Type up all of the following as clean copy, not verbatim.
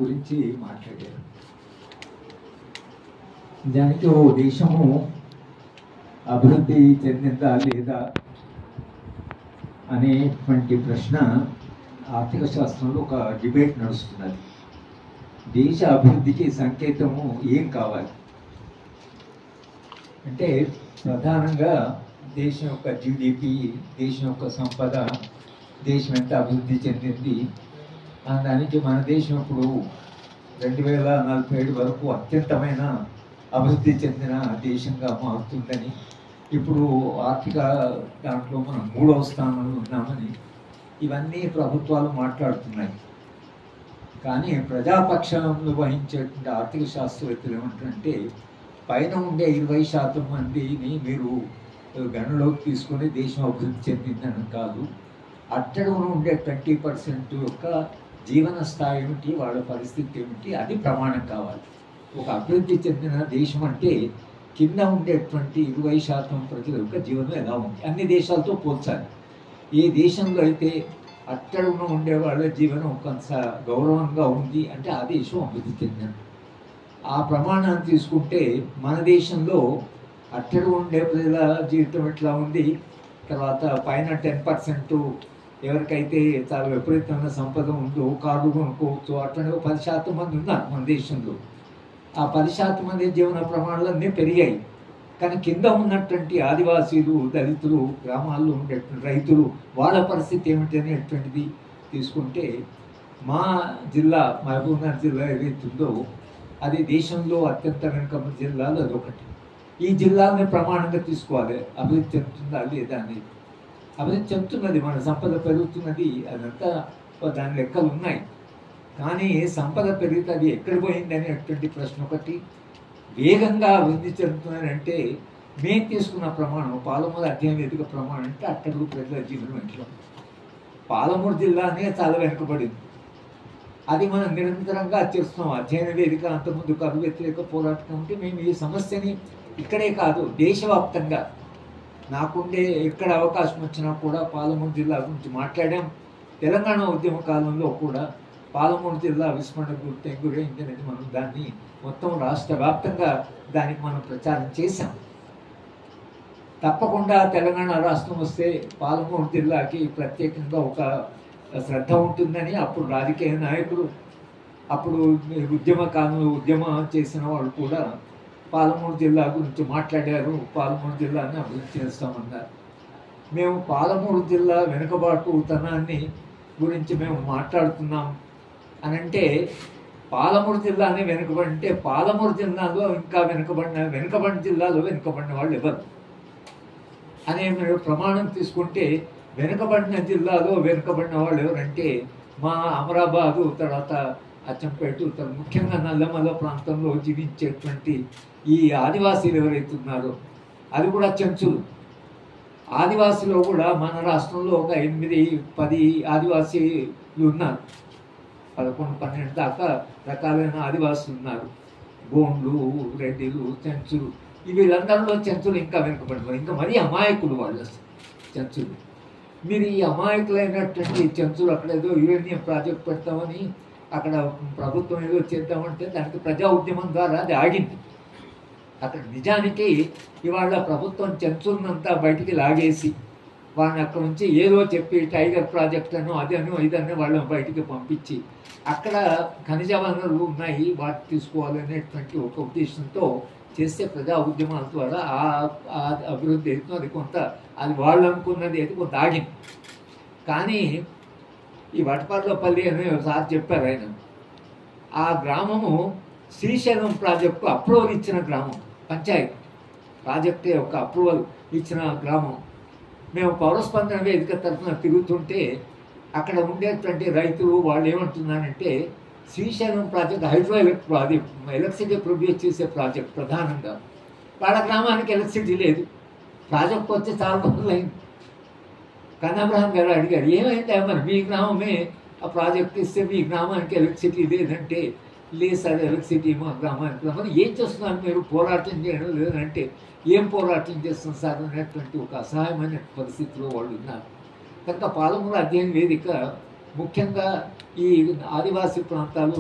గురించి మాట్లాడారు. నిజానికి ఓ దేశము అభివృద్ధి చెందిందా లేదా అనేటువంటి ప్రశ్న ఆర్థిక శాస్త్రంలో ఒక డిబేట్ నడుస్తున్నది. దేశ అభివృద్ధికి సంకేతము ఏం కావాలి అంటే ప్రధానంగా దేశం యొక్క జీడిపి, దేశం యొక్క సంపద, దేశం ఎంత అభివృద్ధి చెందింది దానికి మన దేశం ఇప్పుడు 2047 వరకు అత్యంతమైన అభివృద్ధి చెందిన దేశంగా మారుతుందని, ఇప్పుడు ఆర్థిక దాంట్లో మనం 3వ స్థానంలో ఉన్నామని ఇవన్నీ ప్రభుత్వాలు మాట్లాడుతున్నాయి. కానీ ప్రజాపక్షంలో వహించేటువంటి ఆర్థిక శాస్త్రవేత్తలు ఏమంటారంటే పైన ఉండే 20% మందిని మీరు గణలోకి తీసుకొని దేశం అభివృద్ధి చెందిందని కాదు, అట్టడుగున ఉండే 20% యొక్క జీవన స్థాయి ఏమిటి, వాళ్ళ పరిస్థితి ఏమిటి, అది ప్రమాణం కావాలి. ఒక అభివృద్ధి చెందిన దేశం అంటే కింద ఉండేటువంటి 20% ప్రజల యొక్క జీవనం ఎలా ఉంది, అన్ని దేశాలతో పోల్చాలి. ఏ దేశంలో అయితే అట్టడుగున ఉండే వాళ్ళ జీవనం కొంత గౌరవంగా ఉంది అంటే ఆ దేశం అభివృద్ధి చెందింది. ఆ ప్రమాణాన్ని తీసుకుంటే మన దేశంలో అట్టడుగు ఉండే ప్రజల జీవితం ఎట్లా ఉంది, తర్వాత పైన 10% ఎవరికైతే చాలా విపరీతమైన సంపద ఉందో కార్డు కొనుక్కోవచ్చు, అట్లనే 10% మంది ఉన్నారు మన దేశంలో. ఆ 10% మంది జీవన ప్రమాణాలన్నీ పెరిగాయి. కానీ కింద ఉన్నటువంటి ఆదివాసీలు, దళితులు, గ్రామాల్లో ఉండేటువంటి రైతులు, వాళ్ళ పరిస్థితి ఏమిటి అనేటువంటిది తీసుకుంటే మా జిల్లా మహబూబ్నగర్ జిల్లా ఏదైతుందో అది దేశంలో అత్యంత వెనుకబడిన జిల్లాలో అదొకటి. ఈ జిల్లాని ప్రమాణంగా తీసుకోవాలి, అభివృద్ధి చెందుతుందా లేదా అనేది. అభివృద్ధి చెందుతున్నది, మన సంపద పెరుగుతున్నది, అదంతా దాని లెక్కలు ఉన్నాయి. కానీ సంపద పెరిగితే అది ఎక్కడ పోయింది అనేటువంటి ప్రశ్న ఒకటి. వేగంగా అభివృద్ధి చెందుతుందంటే మేము తీసుకున్న ప్రమాణం పాలమూరు అధ్యయన వేదిక ప్రమాణం అంటే అట్టడుగు ప్రజల జీవనం ఎట్లా. పాలమూరు జిల్లానే చాలా వెనుకబడింది, అది మనం నిరంతరంగా చేస్తున్నాం. అధ్యయన వేదిక అంతకుముందు కరువు వ్యతిరేక పోరాటం ఉంటే మేము ఈ సమస్యని ఇక్కడే కాదు దేశవ్యాప్తంగా నాకుండే ఎక్కడ అవకాశం వచ్చినా కూడా పాలమూరు జిల్లా గురించి మాట్లాడాం. తెలంగాణ ఉద్యమ కాలంలో కూడా పాలమూరు జిల్లా విస్మరణ గురైంది అనేది మనం దాన్ని మొత్తం రాష్ట్ర వ్యాప్తంగా దానికి మనం ప్రచారం చేశాం. తప్పకుండా తెలంగాణ రాష్ట్రం వస్తే పాలమూరు జిల్లాకి ప్రత్యేకంగా ఒక శ్రద్ధ ఉంటుందని అప్పుడు రాజకీయ నాయకులు, అప్పుడు ఉద్యమ కాలంలో ఉద్యమం చేసిన వాళ్ళు కూడా పాలమూరు జిల్లా గురించి మాట్లాడారు. పాలమూరు జిల్లాని అభివృద్ధి చేస్తామన్నారు. మేము పాలమూరు జిల్లా వెనుకబాటుతనాన్ని గురించి మేము మాట్లాడుతున్నాం అని అంటే పాలమూరు జిల్లాని వెనుకబడి అంటే పాలమూరు జిల్లాలో ఇంకా వెనుకబడిన జిల్లాలో వెనుకబడిన వాళ్ళు ఎవరు అనే మీరు ప్రమాణం తీసుకుంటే వెనుకబడిన జిల్లాలో వెనుకబడిన వాళ్ళు ఎవరంటే మా అమరాబాదు, తర్వాత అచ్చంపేట, ముఖ్యంగా నల్లమల్ల ప్రాంతంలో జీవించేటువంటి ఈ ఆదివాసీలు ఎవరైతే ఉన్నారో అది కూడా చెంచులు. ఆదివాసీలో కూడా మన రాష్ట్రంలో ఒక 8-10 ఆదివాసీలు ఉన్నారు. 11-12 దాకా రకాలైన ఆదివాసులు ఉన్నారు. గోండ్లు, రెడ్డిలు, చెంచులు. వీళ్ళందరిలో చెంచులు ఇంకా వెనుకబడిపోయి, ఇంకా మరీ అమాయకులు వాళ్ళు చెంచులు. మీరు ఈ అమాయకులైనటువంటి చెంచులు అక్కడ ఏదో యురేనియం ప్రాజెక్ట్ పెడతామని అక్కడ ప్రభుత్వం ఏదో చేద్దామంటే దానికి ప్రజా ఉద్యమం ద్వారా అది ఆగింది. అక్కడ నిజానికి ఇవాళ ప్రభుత్వం చెంచులనంతా బయటికి లాగేసి వాళ్ళని అక్కడ నుంచి ఏదో చెప్పి టైగర్ ప్రాజెక్ట్ అనో అదనో ఇదనో వాళ్ళని బయటికి పంపించి అక్కడ ఖనిజ వనరులు ఉన్నాయి వాటి తీసుకోవాలనేటువంటి ఒక ఉద్దేశంతో చేస్తే ప్రజా ఉద్యమాల ద్వారా ఆ అభివృద్ధి అవుతుంది. అది కొంత అది వాళ్ళు అనుకున్నది అయితే కొంత ఆగింది. కానీ ఈ వటపర్లపల్లి అని ఒకసారి చెప్పారు ఆయన, ఆ గ్రామము శ్రీశైలం ప్రాజెక్టు అప్రూవల్ ఇచ్చిన గ్రామం, పంచాయతీ ప్రాజెక్టే ఒక అప్రూవల్ ఇచ్చిన గ్రామం. మేము పౌరస్పందన వేదిక తరఫున తిరుగుతుంటే అక్కడ ఉండేటువంటి రైతులు వాళ్ళు ఏమంటున్నారంటే Srisailam project hydro electricity produce చేసే ప్రాజెక్ట్ ప్రధానంగా. వాళ్ళ గ్రామానికి ఎలక్ట్రిసిటీ లేదు, ప్రాజెక్ట్ వచ్చి చాలా రోజులు అయింది. కన్నబ్రహం గారు అడిగారు, ఏమైంది మరి మీ గ్రామమే ఆ ప్రాజెక్ట్ ఇస్తే మీ గ్రామానికి ఎలక్ట్రిసిటీ లేదంటే, లేదు సార్ ఎలక్ట్రిసిటీ మా గ్రామానికి. మరి ఏం చేస్తున్నారు మీరు, పోరాటం చేయడం లేదంటే ఏం పోరాటం చేస్తుంది సార్ అనేటువంటి ఒక అసహాయమైన పరిస్థితిలో వాళ్ళు ఉన్నారు. కనుక పాలమూరు అధ్యయన వేదిక ముఖ్యంగా ఈ ఆదివాసీ ప్రాంతాలు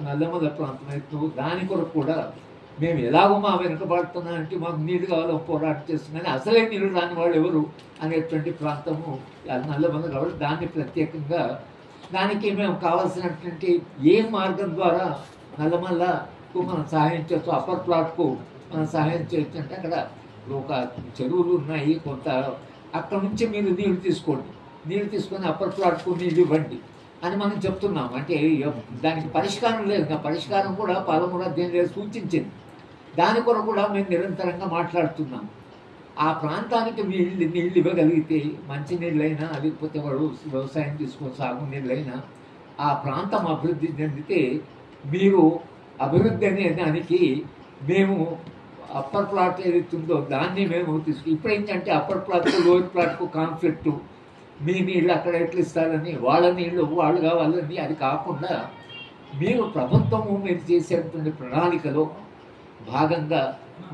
నల్లమల ప్రాంతం అయితే దాని కొరకు కూడా మేము ఎలాగో మా వెనుకబడుతున్నామంటే మాకు నీళ్ళు కావాలో పోరాటం చేస్తున్నాం, అసలే నీళ్ళు రాని వాళ్ళు ఎవరు అనేటువంటి ప్రాంతము నల్లమల కాబట్టి దాన్ని ప్రత్యేకంగా దానికి మేము కావాల్సినటువంటి ఏ మార్గం ద్వారా నల్లమల్లకు మనం సహాయం చేయొచ్చు, అప్పర్ ప్లాట్కు మనం సహాయం చేయొచ్చు అంటే అక్కడ ఒక చెరువులు ఉన్నాయి కొంత, అక్కడ నుంచి మీరు నీళ్లు తీసుకోండి, నీళ్ళు తీసుకొని అప్పర్ ప్లాట్కు నీళ్ళు ఇవ్వండి అని మనం చెప్తున్నాం. అంటే దానికి పరిష్కారం లేదు, ఆ పరిష్కారం కూడా పాలమూరు అధ్యయనం సూచించింది, దాని కొరకు కూడా మేము నిరంతరంగా మాట్లాడుతున్నాం. ఆ ప్రాంతానికి నీళ్ళు ఇవ్వగలిగితే మంచి నీళ్ళైనా లేకపోతే వాడు వ్యవసాయం తీసుకొని సాగు నీళ్ళైనా ఆ ప్రాంతం అభివృద్ధి చెందితే మీరు అభివృద్ధి అనే దానికి మేము అప్పర్ ప్లాట్ ఏదైతుందో దాన్ని మేము ఇప్పుడు ఏంటంటే అప్పర్ ప్లాట్కు లోయర్ ప్లాట్కు కాన్ఫ్లిక్టు, మీ నీళ్ళు అక్కడ ఎట్లా ఇస్తారని, వాళ్ళ నీళ్ళు వాళ్ళు కావాలని, అది కాకుండా మీరు ప్రభుత్వము మీరు చేసేటువంటి ప్రణాళికలో భాగంగా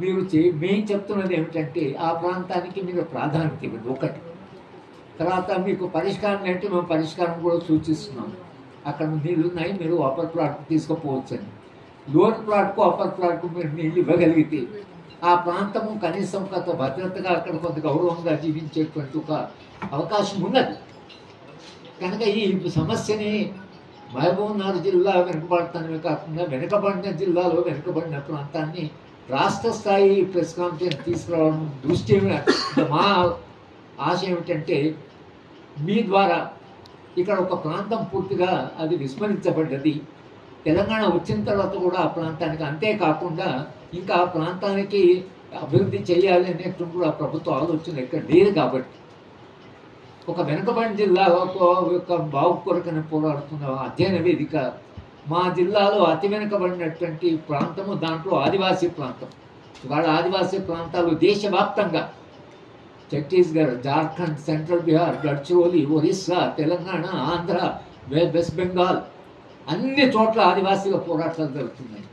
మీరు మేము చెప్తున్నది ఏమిటంటే ఆ ప్రాంతానికి మీరు ప్రాధాన్యత ఇవ్వండి ఒకటి. తర్వాత మీకు పరిష్కారం అంటే మేము పరిష్కారం కూడా సూచిస్తున్నాం, అక్కడ నీళ్ళు ఉన్నాయి మీరు అప్పర్ ప్లాట్కు తీసుకుపోవచ్చని. లోయర్ ప్లాట్కు అప్పర్ ప్లాట్కు మీరు నీళ్ళు ఇవ్వగలిగితే ఆ ప్రాంతము కనీసం కొంత భద్రతగా అక్కడ కొంత గౌరవంగా జీవించేటువంటి ఒక అవకాశం ఉన్నది. కనుక ఈ సమస్యని మహబూబ్నగర్ జిల్లా వెనుకబడతానే కాకుండా వెనుకబడిన జిల్లాలో వెనుకబడిన ప్రాంతాన్ని రాష్ట్ర స్థాయి ప్రెస్ కాన్ఫరెన్స్ తీసుకురావడం దృష్టి మా ఆశ ఏమిటంటే మీ ద్వారా ఇక్కడ ఒక ప్రాంతం పూర్తిగా అది విస్మరించబడ్డది, తెలంగాణ వచ్చిన తర్వాత కూడా ఆ ప్రాంతానికి, అంతేకాకుండా ఇంకా ఆ ప్రాంతానికి అభివృద్ధి చేయాలి అనేటువంటి కూడా ప్రభుత్వ ఆలోచన ఇక్కడ లేదు. కాబట్టి ఒక వెనుకబడిన జిల్లా యొక్క బాగు కొరకని పోరాడుతున్న అధ్యయన వేదిక మా జిల్లాలో అతి వెనుకబడినటువంటి ప్రాంతము, దాంట్లో ఆదివాసీ ప్రాంతం. ఇవాళ ఆదివాసీ ప్రాంతాలు దేశవ్యాప్తంగా ఛత్తీస్గఢ్, జార్ఖండ్, సెంట్రల్ బీహార్, గడ్చిరోలి, ఒరిస్సా, తెలంగాణ, ఆంధ్ర, వెస్ట్ బెంగాల్ అన్ని చోట్ల ఆదివాసీల పోరాటాలు జరుగుతున్నాయి.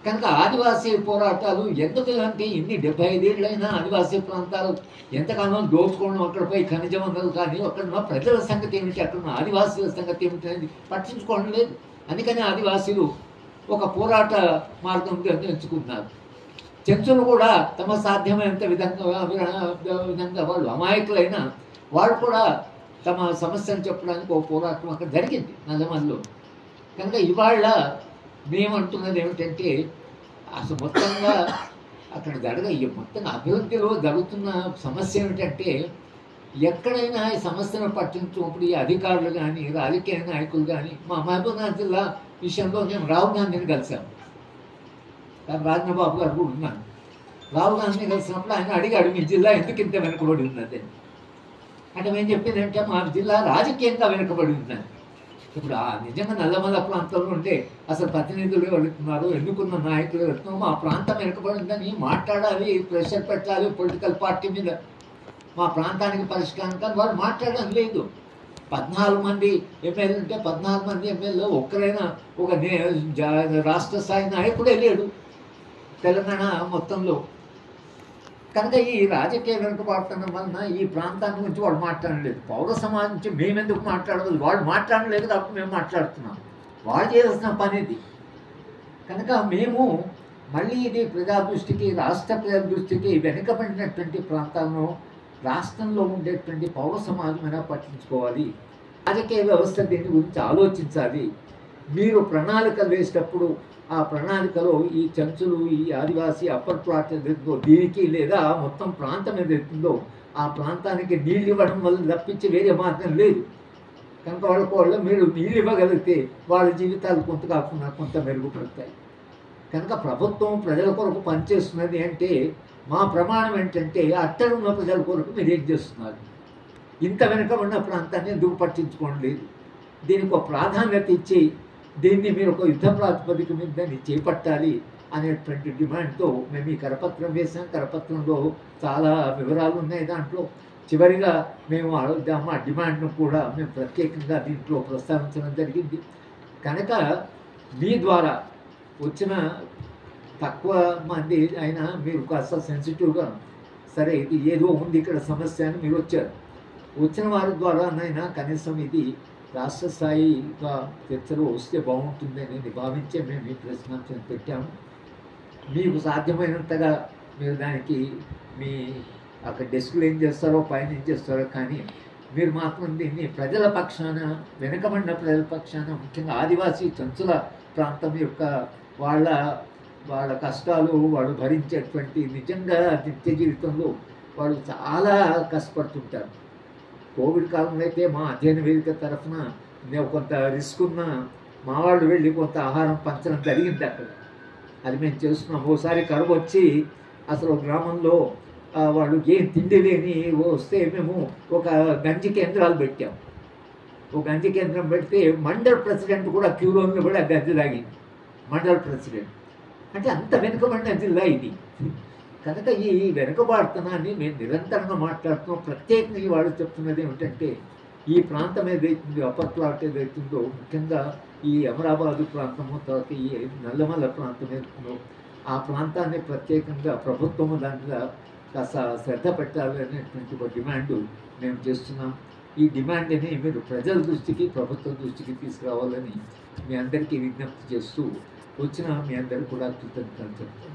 కనుక ఆదివాసీ పోరాటాలు ఎందుకంటే ఇన్ని 75 ఏళ్ళైనా ఆదివాసీ ప్రాంతాలు ఎంతకాలం దోచుకోవడం, అక్కడ పోయి ఖనిజ వనరులు కానీ అక్కడ ఉన్న ప్రజల సంగతి ఏమిటి, అక్కడ ఉన్న ఆదివాసీల సంగతి ఏమిటి అనేది పట్టించుకోవడం లేదు. అందుకని ఆదివాసీలు ఒక పోరాట మార్గం ఎంచుకున్నారు. చెంచులు కూడా తమ సాధ్యమైనంత విధంగా వాళ్ళు అమాయకులైన వాళ్ళు కూడా తమ సమస్యను చెప్పడానికి ఒక పోరాటం అక్కడ జరిగింది నల్లమల్లో. కనుక ఇవాళ మేమంటున్నది ఏమిటంటే అసలు మొత్తంగా అక్కడ మొత్తంగా అభివృద్ధిలో జరుగుతున్న సమస్య ఏమిటంటే ఎక్కడైనా ఈ సమస్యను పట్టించినప్పుడు ఈ అధికారులు కానీ రాజకీయ నాయకులు కానీ, మా మహబూబ్నగర్ జిల్లా విషయంలో నేను రాహుల్ గాంధీని కలిశాను, రాజనబాబు గారు కూడా ఉన్నాను. రాహుల్ గాంధీని కలిసినప్పుడు ఆయన అడిగాడు మీ జిల్లా ఎందుకు ఇంత వెనుకబడి ఉన్నది అంటే మేము చెప్పిందంటే మా జిల్లా రాజకీయంగా వెనుకబడి ఉందని. ఇప్పుడు నిజంగా నల్లమల ప్రాంతంలో ఉంటే అసలు ప్రతినిధులు వెళుతున్నారు, ఎన్నుకున్న నాయకులు వెళుతున్నాము, మా ప్రాంతం వెనుకబడిందని మాట్లాడాలి, ప్రెషర్ పెట్టాలి పొలిటికల్ పార్టీ మీద, మా ప్రాంతానికి పరిష్కారం కానీ వాళ్ళు మాట్లాడడం లేదు. 14 మంది ఎమ్మెల్యేలు ఉంటే 14 మంది ఎమ్మెల్యేలు ఒక్కరైనా ఒక రాష్ట్ర స్థాయి నాయకుడే లేడు తెలంగాణ మొత్తంలో. కనుక ఈ రాజకీయ వెనుకబడటం వలన ఈ ప్రాంతాన్ని గురించి వాళ్ళు మాట్లాడలేదు. పౌర సమాజం నుంచి మేమెందుకు మాట్లాడలేదు, వాళ్ళు మాట్లాడలేదు కాబట్టి మేము మాట్లాడుతున్నాం, వాళ్ళు చేయాల్సిన పని ఇది. కనుక మేము మళ్ళీ ఇది ప్రజా దృష్టికి, రాష్ట్ర ప్రజల దృష్టికి వెనుకబడినటువంటి ప్రాంతాలను రాష్ట్రంలో ఉండేటువంటి పౌర సమాజమైనా పట్టించుకోవాలి, రాజకీయ వ్యవస్థ దీని గురించి ఆలోచించాలి. మీరు ప్రణాళికలు వేసేటప్పుడు ఆ ప్రణాళికలో ఈ చెంచులు, ఈ ఆదివాసీ అప్పర్ ప్లాట్ ఏదైతుందో దీనికి లేదా మొత్తం ప్రాంతం ఏదైతుందో ఆ ప్రాంతానికి నీళ్ళు ఇవ్వడం వల్ల తప్పించి వేరే మార్గం లేదు. కనుక వాళ్ళు మీరు నీళ్ళు ఇవ్వగలిగితే వాళ్ళ జీవితాలు కొంత కాకుండా కొంత మెరుగుపడతాయి. కనుక ప్రభుత్వం ప్రజల కొరకు పనిచేస్తున్నది అంటే మా ప్రమాణం ఏంటంటే అట్టడున్న ప్రజల కొరకు మీరు ఏం చేస్తున్నారు, ఇంత వెనుకబడిన ప్రాంతాన్ని ఎందుకు పట్టించుకోవడం లేదు, దీనికి ఒక ప్రాధాన్యత ఇచ్చి దీన్ని మీరు ఒక యుద్ధ ప్రాతిపదిక మీద దాన్ని చేపట్టాలి అనేటువంటి డిమాండ్తో మేము ఈ కరపత్రం వేసాం. కరపత్రంలో చాలా వివరాలు ఉన్నాయి, దాంట్లో చివరిగా మేము మా డిమాండ్ను కూడా మేము ప్రత్యేకంగా దీంట్లో ప్రస్తావించడం జరిగింది. కనుక మీ ద్వారా వచ్చిన తక్కువ మంది అయినా మీరు కాస్త సెన్సిటివ్గా సరే ఇది ఏదో ఉంది ఇక్కడ సమస్య అని మీరు వచ్చారు, వచ్చిన వారి ద్వారానైనా కనీసం ఇది రాష్ట్ర స్థాయిగా చర్చలు వస్తే బాగుంటుంది అనేది భావించే మేము ఈ ప్రెస్ కాన్ఫరెన్స్ పెట్టాము. మీకు సాధ్యమైనంతగా మీరు దానికి మీ అక్కడ డెస్క్లో ఏం చేస్తారో పైన ఏం చేస్తారో కానీ మీరు మాత్రం దీన్ని ప్రజల పక్షాన, వెనుకబడిన ప్రజల పక్షాన, ముఖ్యంగా ఆదివాసీ చంచుల ప్రాంతం యొక్క వాళ్ళ కష్టాలు వాళ్ళు భరించేటువంటి నిజంగా నిత్య జీవితంలో వాళ్ళు చాలా కష్టపడుతుంటారు. కోవిడ్ కాలంలో అయితే మా అధ్యయన వేదిక తరఫున మేము కొంత రిస్క్ ఉన్న మా వాళ్ళు వెళ్ళి కొంత ఆహారం పంచడం జరిగింది అక్కడ. అది మేము చేస్తున్నాం. ఓసారి కరువు వచ్చి అసలు గ్రామంలో వాళ్ళు ఏం తిండి లేని వస్తే మేము ఒక గంజి కేంద్రాలు పెట్టాం. ఒక గంజి కేంద్రం పెడితే మండల్ ప్రెసిడెంట్ కూడా క్యూలో కూడా గంజి తాగింది. మండల్ ప్రెసిడెంట్ అంటే అంత వెనుకబడిన జిల్లా ఇది. కనుక ఈ వెనుకబాటుతనాన్ని మేము నిరంతరంగా మాట్లాడుతున్నాం. ప్రత్యేకంగా వాళ్ళు చెప్తున్నది ఏమిటంటే ఈ ప్రాంతం ఏదైతుందో, అప్పర్ ప్లాట్ ఏదైతుందో, ముఖ్యంగా ఈ అమరాబాదు ప్రాంతము, తర్వాత ఈ నల్లమల్ల ప్రాంతం ఏదైతుందో ఆ ప్రాంతాన్ని ప్రత్యేకంగా ప్రభుత్వము దాని మీద కాస్త శ్రద్ధ పెట్టాలి అనేటువంటి ఒక డిమాండ్ మేము చేస్తున్నాం. ఈ డిమాండ్ని మీరు ప్రజల దృష్టికి, ప్రభుత్వం దృష్టికి తీసుకురావాలని మీ అందరికీ విజ్ఞప్తి చేస్తూ వచ్చిన మీ అందరికీ కూడా కృతజ్ఞతలు చెప్తాను.